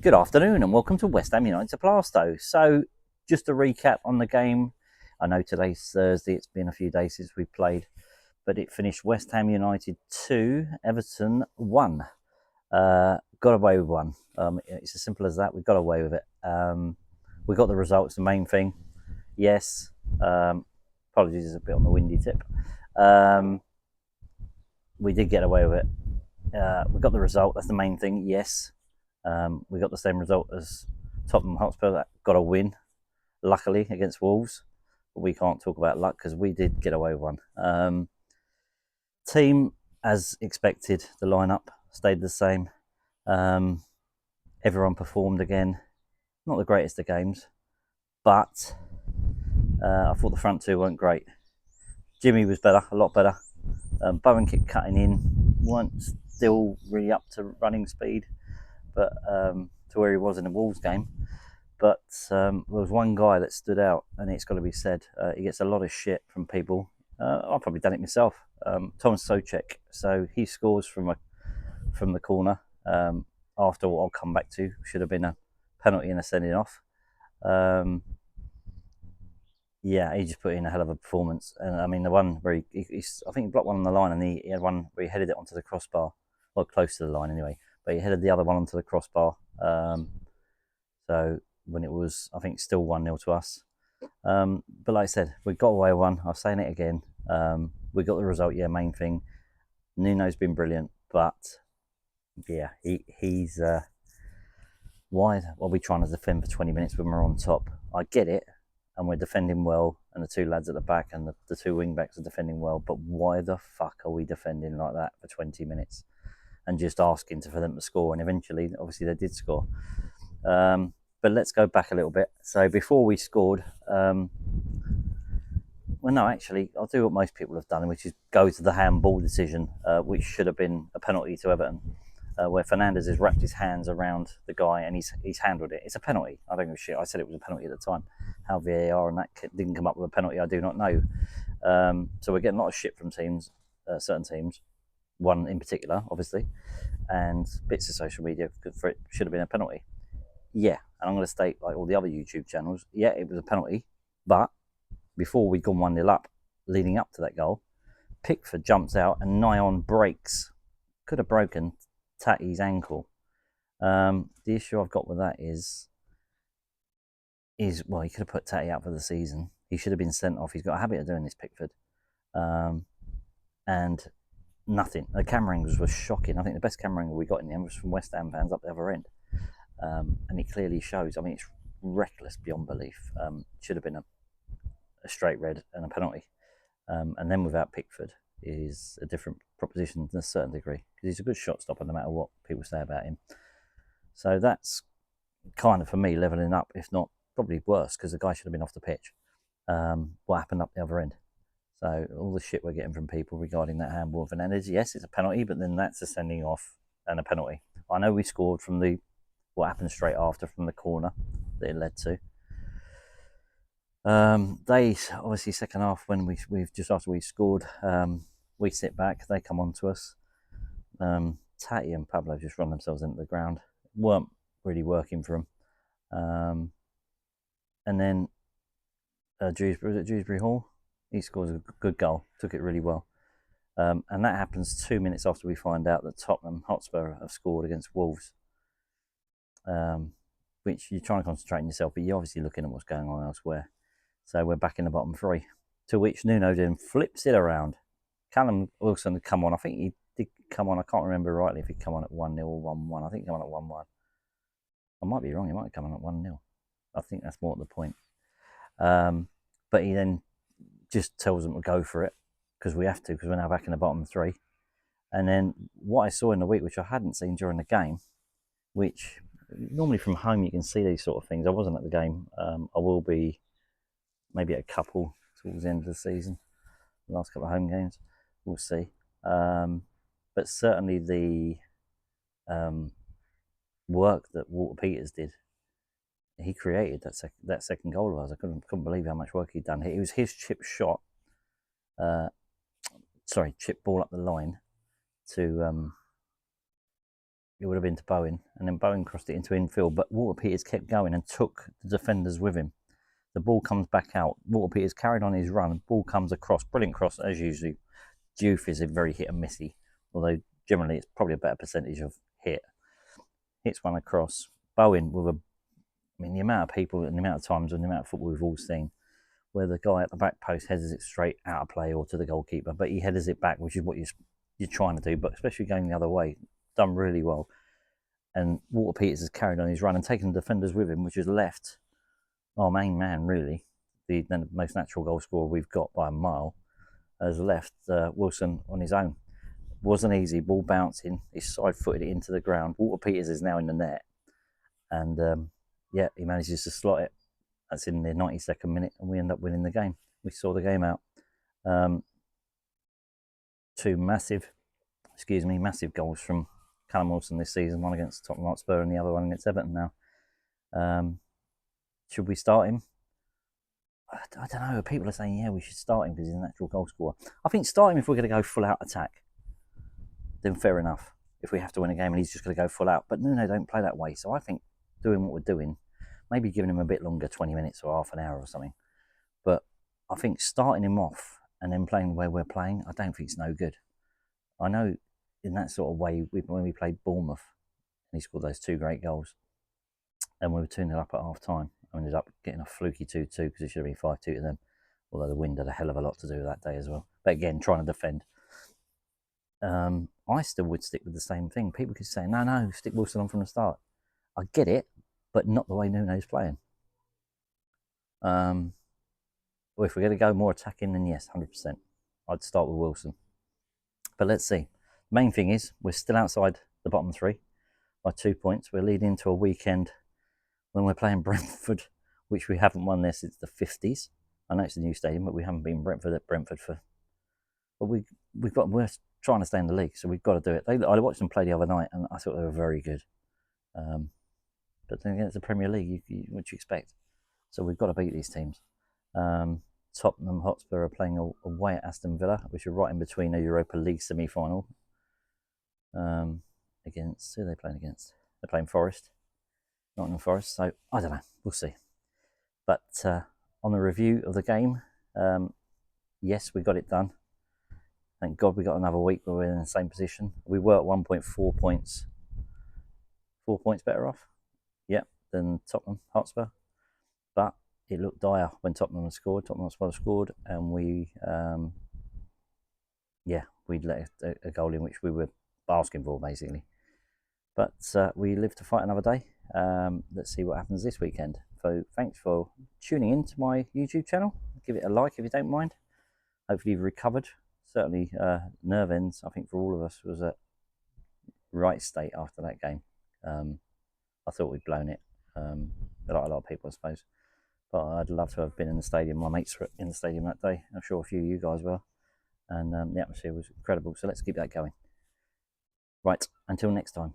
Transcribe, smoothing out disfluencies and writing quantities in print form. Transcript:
Good afternoon and welcome to West Ham United to Plaistow. So, just a recap on the game. I know today's Thursday, it's been a few days since we played, but it finished West Ham United 2, Everton 1. Got away with one. It's as simple as that. We got away with it. We got the results, the main thing. Yes. Apologies, it's a bit on the windy tip. We did get away with it. We got the result, that's the main thing, yes. We got the same result as Tottenham Hotspur that got a win, luckily, against Wolves. But we can't talk about luck because we did get away with one. Team, as expected, the lineup stayed the same. Everyone performed again. Not the greatest of games, but I thought the front two weren't great. Jimmy was better, a lot better. Bowen kept cutting in, weren't still really up to running speed, but to where he was in the Wolves game. But there was one guy that stood out, and it's got to be said. He gets a lot of shit from people. I've probably done it myself. Thomas Soucek. So he scores from the corner. After what I'll come back to, should have been a penalty and a sending off. Yeah, he just put in a hell of a performance. And I mean, the one where I think he blocked one on the line, and he had one where he headed it onto the crossbar, well, close to the line anyway. But he headed the other one onto the crossbar. So when it was, I think, still 1-0 to us. But like I said, we got away with one. I'm saying it again. We got the result. Yeah, main thing. Nuno's been brilliant, but yeah, he's why are we trying to defend for 20 minutes when we're on top? I get it, and we're defending well, and the two lads at the back and the two wing backs are defending well. But why the fuck are we defending like that for 20 minutes and just asking for them to score? And eventually, obviously, they did score. But let's go back a little bit. So before we scored, well, no, actually, I'll do what most people have done, which is go to the handball decision, which should have been a penalty to Everton, where Fernandes has wrapped his hands around the guy and he's handled it. It's a penalty. I don't give a shit. I said it was a penalty at the time. How VAR and that didn't come up with a penalty, I do not know. So we're getting a lot of shit from teams, certain teams, one in particular, obviously, and bits of social media for it should have been a penalty. Yeah, and I'm going to state, like all the other YouTube channels, yeah, it was a penalty, but before we'd gone 1-0 up, leading up to that goal, Pickford jumps out and nigh on breaks. Could have broken Tatty's ankle. The issue I've got with that is well, he could have put Tatty out for the season. He should have been sent off. He's got a habit of doing this, Pickford. And nothing. The camera angles were shocking. I think the best camera angle we got in the end was from West Ham fans up the other end. And it clearly shows. I mean, it's reckless beyond belief. Should have been a straight red and a penalty. And then without Pickford is a different proposition to a certain degree, because he's a good shot stopper no matter what people say about him. So that's kind of, for me, levelling up, if not probably worse, because the guy should have been off the pitch. What happened up the other end? So all the shit we're getting from people regarding that handball of Fernandes, yes, it's a penalty, but then that's a sending off and a penalty. I know we scored from what happened straight after from the corner that it led to. They obviously, second half, when we've just after we scored, we sit back, they come on to us. Tatty and Pablo just run themselves into the ground. Weren't really working for them. And then Dewsbury Hall, he scores a good goal, took it really well. And that happens 2 minutes after we find out that Tottenham Hotspur have scored against Wolves. Which you're trying to concentrate on yourself, but you're obviously looking at what's going on elsewhere. So we're back in the bottom three, to which Nuno then flips it around. Callum Wilson had come on. I think he did come on. I can't remember rightly if he'd come on at 1-0 or 1-1. I think he came on at 1-1. I might be wrong. He might have come on at 1-0. I think that's more at the point. But he then just tells them to go for it, because we have to, because we're now back in the bottom three. And then what I saw in the week, which I hadn't seen during the game, which normally from home you can see these sort of things. I wasn't at the game. I will be maybe at a couple towards the end of the season. The last couple of home games, we'll see. But certainly the work that Walter Peters did, he created that second goal of ours. I couldn't believe how much work he'd done. It was his chip shot, chip ball up the line to it would have been to Bowen, and then Bowen crossed it into infield, but Walter Peters kept going and took the defenders with him. The ball comes back out. Walter Peters carried on his run. Ball comes across. Brilliant cross, as usually. Diouf is a very hit and missy, although generally it's probably a better percentage of hit. Hits one across. Bowen with the amount of people and the amount of times and the amount of football we've all seen where the guy at the back post headers it straight out of play or to the goalkeeper, but he headers it back, which is what you're trying to do, but especially going the other way, done really well. And Walter Peters has carried on his run and taken the defenders with him, which has left our main man, really, the most natural goal scorer we've got by a mile, has left Wilson on his own. Wasn't easy, ball bouncing, he side-footed it into the ground. Walter Peters is now in the net, and he manages to slot it. That's in the 92nd minute, and we end up winning the game. We saw the game out. Two massive goals from Callum Wilson this season, one against Tottenham Hotspur and the other one against Everton now. Should we start him? I don't know. People are saying, yeah, we should start him because he's a natural goal scorer. I think start him if we're going to go full out attack. Then fair enough. If we have to win a game and he's just going to go full out. But no, don't play that way. So I think doing what we're doing, maybe giving him a bit longer, 20 minutes or half an hour or something. But I think starting him off and then playing the way we're playing, I don't think it's no good. I know in that sort of way, when we played Bournemouth, and he scored those two great goals, and we were 2-0 up at half time. I ended up getting a fluky 2-2 because it should have been 5-2 to them, although the wind had a hell of a lot to do with that day as well. But again, trying to defend. I still would stick with the same thing. People could say, no, stick Wilson on from the start. I get it, but not the way Nuno's playing. Well, if we're going to go more attacking, then yes, 100%. I'd start with Wilson. But let's see. The main thing is we're still outside the bottom three by 2 points. We're leading into a weekend when we're playing Brentford, which we haven't won there since the 50s. I know it's a new stadium, but we haven't been Brentford for. But we're trying to stay in the league, so we've got to do it. I watched them play the other night, and I thought they were very good. But then again, it's the Premier League. What do you expect? So we've got to beat these teams. Tottenham Hotspur are playing away at Aston Villa, which are right in between a Europa League semi-final. Against who are they playing against? They're playing Forest, Nottingham Forest. So I don't know. We'll see. But on the review of the game, yes, we got it done. Thank God we got another week where we're in the same position. We were at 1.4 points. 4 points better off, than Tottenham Hotspur. But it looked dire when Tottenham scored. Tottenham Hotspur scored, and we'd let a goal in which we were asking for, basically. But we live to fight another day. Let's see what happens this weekend. So thanks for tuning in to my YouTube channel. Give it a like if you don't mind. Hopefully you've recovered. Certainly nerve ends, I think, for all of us was at right state after that game. I thought we'd blown it, like a lot of people, I suppose. But I'd love to have been in the stadium. My mates were in the stadium that day. I'm sure a few of you guys were. And the atmosphere was incredible. So let's keep that going. Right, until next time.